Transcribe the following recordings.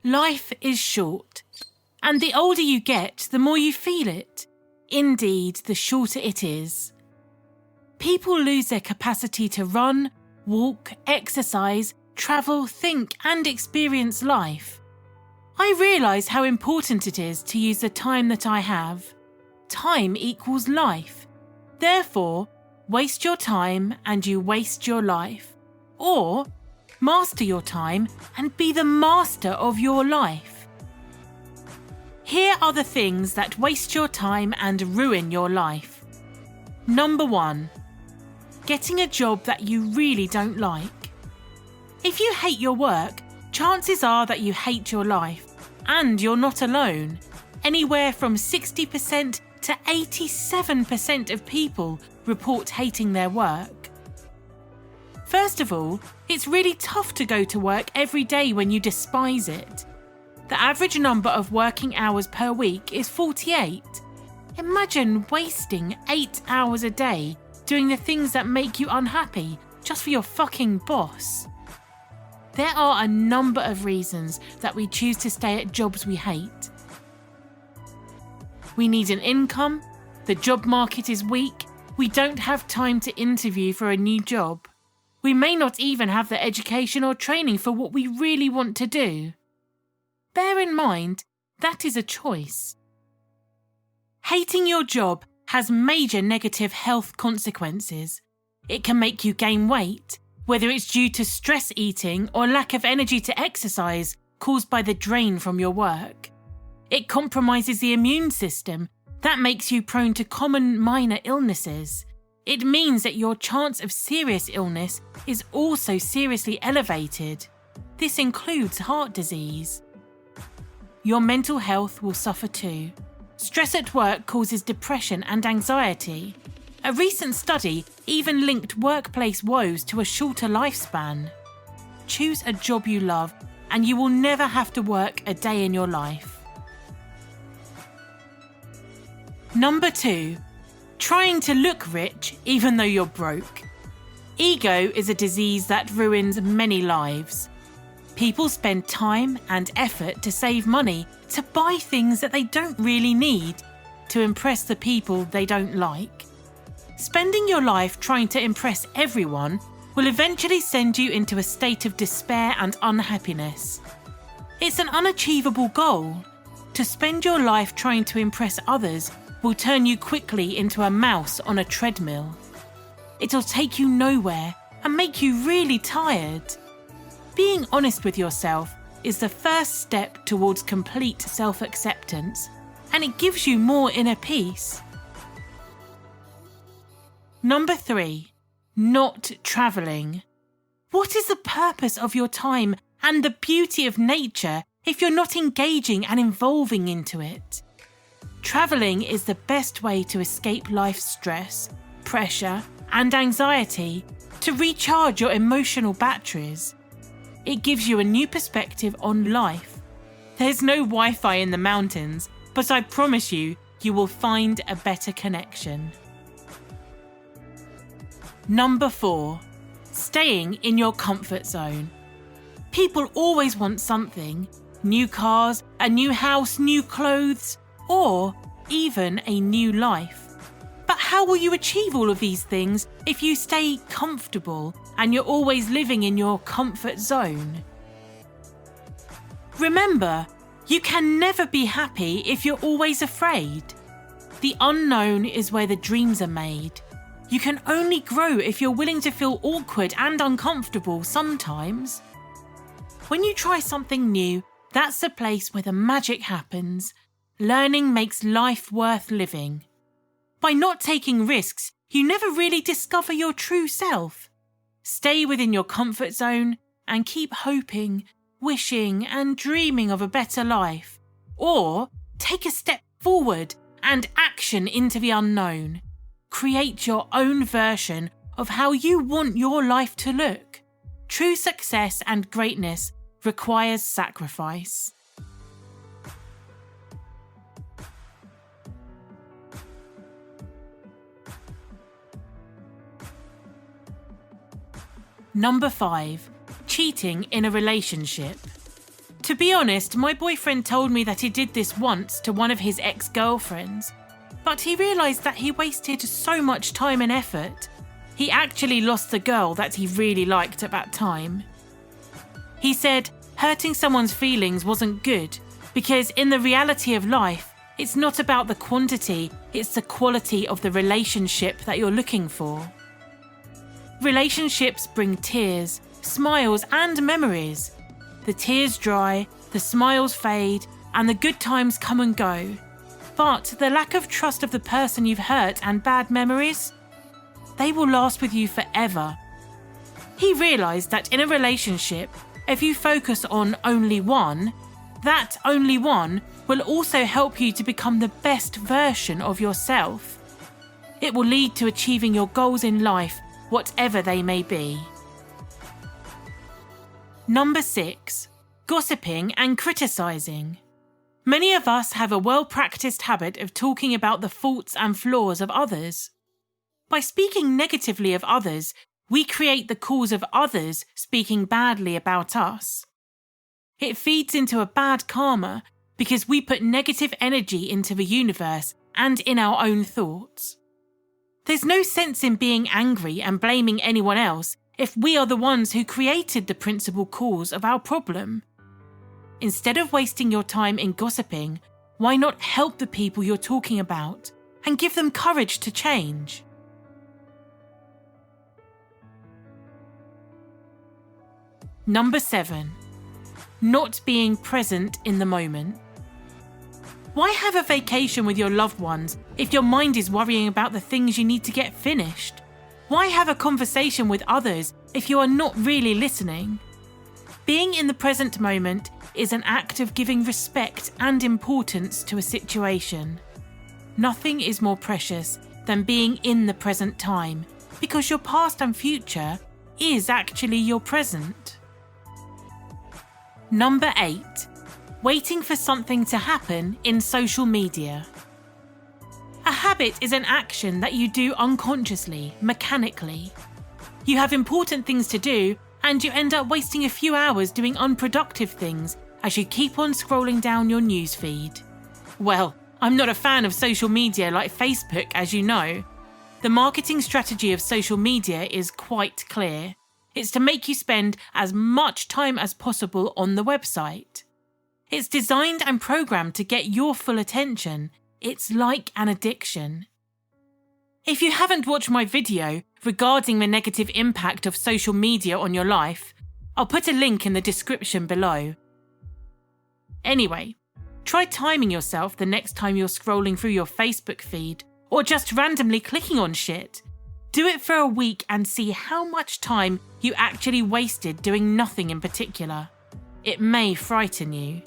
Life is short, and the older you get, the more you feel it. Indeed, the shorter it is. People lose their capacity to run, walk, exercise, travel, think, and experience life. I realise how important it is to use the time that I have. Time equals life. Therefore, waste your time and you waste your life. Or, master your time and be the master of your life. Here are the things that waste your time and ruin your life. Number 1. Getting a job that you really don't like. If you hate your work, chances are that you hate your life. And you're not alone. Anywhere from 60% to 87% of people report hating their work. First of all, it's really tough to go to work every day when you despise it. The average number of working hours per week is 48. Imagine wasting 8 hours a day doing the things that make you unhappy just for your fucking boss. There are a number of reasons that we choose to stay at jobs we hate. We need an income, the job market is weak, we don't have time to interview for a new job. We may not even have the education or training for what we really want to do. Bear in mind, that is a choice. Hating your job has major negative health consequences. It can make you gain weight, whether it's due to stress eating or lack of energy to exercise caused by the drain from your work. It compromises the immune system. That makes you prone to common minor illnesses. It means that your chance of serious illness is also seriously elevated. This includes heart disease. Your mental health will suffer too. Stress at work causes depression and anxiety. A recent study even linked workplace woes to a shorter lifespan. Choose a job you love and you will never have to work a day in your life. Number 2. Trying to look rich even though you're broke. Ego is a disease that ruins many lives. People spend time and effort to save money, to buy things that they don't really need, to impress the people they don't like. Spending your life trying to impress everyone will eventually send you into a state of despair and unhappiness. It's an unachievable goal. To spend your life trying to impress others will turn you quickly into a mouse on a treadmill. It'll take you nowhere and make you really tired. Being honest with yourself is the first step towards complete self-acceptance, and it gives you more inner peace. Number 3. Not travelling. What is the purpose of your time and the beauty of nature if you're not engaging and involving into it? Travelling is the best way to escape life's stress, pressure, and anxiety, to recharge your emotional batteries. It gives you a new perspective on life. There's no Wi-Fi in the mountains, but I promise you, you will find a better connection. Number 4. Staying in your comfort zone. People always want something. New cars, a new house, new clothes, or even a new life. But how will you achieve all of these things if you stay comfortable and you're always living in your comfort zone? Remember, you can never be happy if you're always afraid. The unknown is where the dreams are made. You can only grow if you're willing to feel awkward and uncomfortable sometimes. When you try something new, that's the place where the magic happens. Learning makes life worth living. By not taking risks, you never really discover your true self. Stay within your comfort zone and keep hoping, wishing and dreaming of a better life. Or take a step forward and action into the unknown. Create your own version of how you want your life to look. True success and greatness requires sacrifice. Number 5. Cheating in a relationship. To be honest, my boyfriend told me that he did this once to one of his ex-girlfriends, but he realised that he wasted so much time and effort. He actually lost the girl that he really liked at that time. He said hurting someone's feelings wasn't good because in the reality of life, it's not about the quantity, it's the quality of the relationship that you're looking for. Relationships bring tears, smiles and memories. The tears dry, the smiles fade, and the good times come and go. But the lack of trust of the person you've hurt and bad memories, they will last with you forever. He realised that in a relationship, if you focus on only one, that only one will also help you to become the best version of yourself. It will lead to achieving your goals in life, whatever they may be. Number 6. Gossiping and criticising. Many of us have a well-practiced habit of talking about the faults and flaws of others. By speaking negatively of others, we create the cause of others speaking badly about us. It feeds into a bad karma because we put negative energy into the universe and in our own thoughts. There's no sense in being angry and blaming anyone else if we are the ones who created the principal cause of our problem. Instead of wasting your time in gossiping, why not help the people you're talking about and give them courage to change? Number 7. Not being present in the moment. Why have a vacation with your loved ones if your mind is worrying about the things you need to get finished? Why have a conversation with others if you are not really listening? Being in the present moment is an act of giving respect and importance to a situation. Nothing is more precious than being in the present time because your past and future is actually your present. Number 8. Waiting for something to happen in social media. A habit is an action that you do unconsciously, mechanically. You have important things to do and you end up wasting a few hours doing unproductive things as you keep on scrolling down your newsfeed. Well, I'm not a fan of social media like Facebook, as you know. The marketing strategy of social media is quite clear. It's to make you spend as much time as possible on the website. It's designed and programmed to get your full attention. It's like an addiction. If you haven't watched my video regarding the negative impact of social media on your life, I'll put a link in the description below. Anyway, try timing yourself the next time you're scrolling through your Facebook feed or just randomly clicking on shit. Do it for a week and see how much time you actually wasted doing nothing in particular. It may frighten you.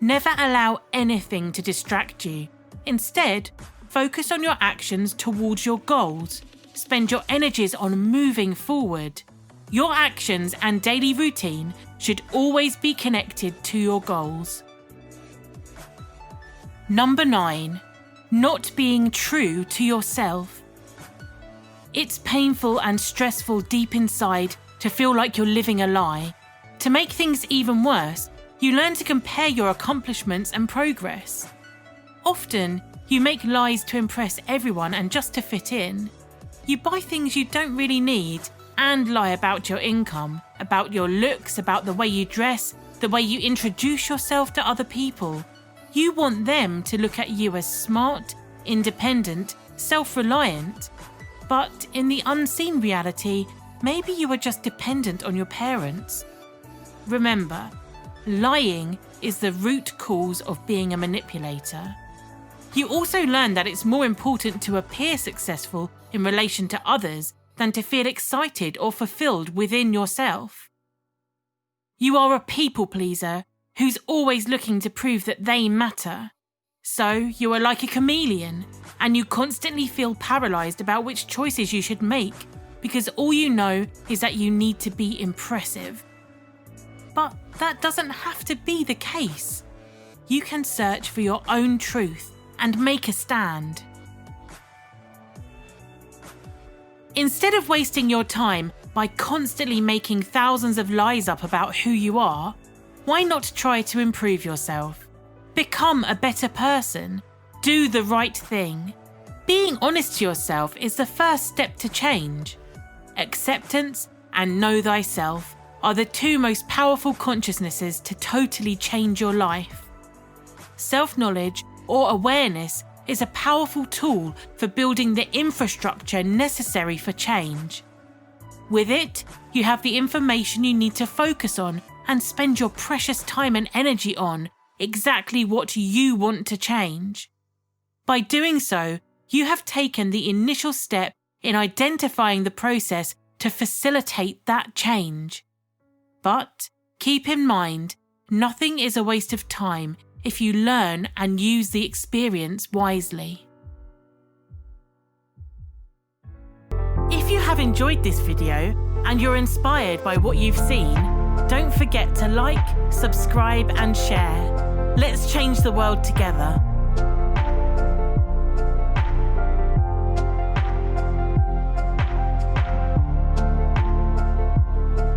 Never allow anything to distract you. Instead, focus on your actions towards your goals. Spend your energies on moving forward. Your actions and daily routine should always be connected to your goals. Number 9. Not being true to yourself. It's painful and stressful deep inside to feel like you're living a lie. To make things even worse, you learn to compare your accomplishments and progress. Often, you make lies to impress everyone and just to fit in. You buy things you don't really need and lie about your income, about your looks, about the way you dress, the way you introduce yourself to other people. You want them to look at you as smart, independent, self-reliant. But in the unseen reality, maybe you are just dependent on your parents. Remember, lying is the root cause of being a manipulator. You also learn that it's more important to appear successful in relation to others than to feel excited or fulfilled within yourself. You are a people pleaser who's always looking to prove that they matter. So you are like a chameleon, and you constantly feel paralysed about which choices you should make because all you know is that you need to be impressive. But that doesn't have to be the case. You can search for your own truth and make a stand. Instead of wasting your time by constantly making thousands of lies up about who you are, why not try to improve yourself? Become a better person. Do the right thing. Being honest to yourself is the first step to change. Acceptance and know thyself are the two most powerful consciousnesses to totally change your life. Self-knowledge or awareness is a powerful tool for building the infrastructure necessary for change. With it, you have the information you need to focus on and spend your precious time and energy on exactly what you want to change. By doing so, you have taken the initial step in identifying the process to facilitate that change. But keep in mind, nothing is a waste of time if you learn and use the experience wisely. If you have enjoyed this video and you're inspired by what you've seen, don't forget to like, subscribe and share. Let's change the world together.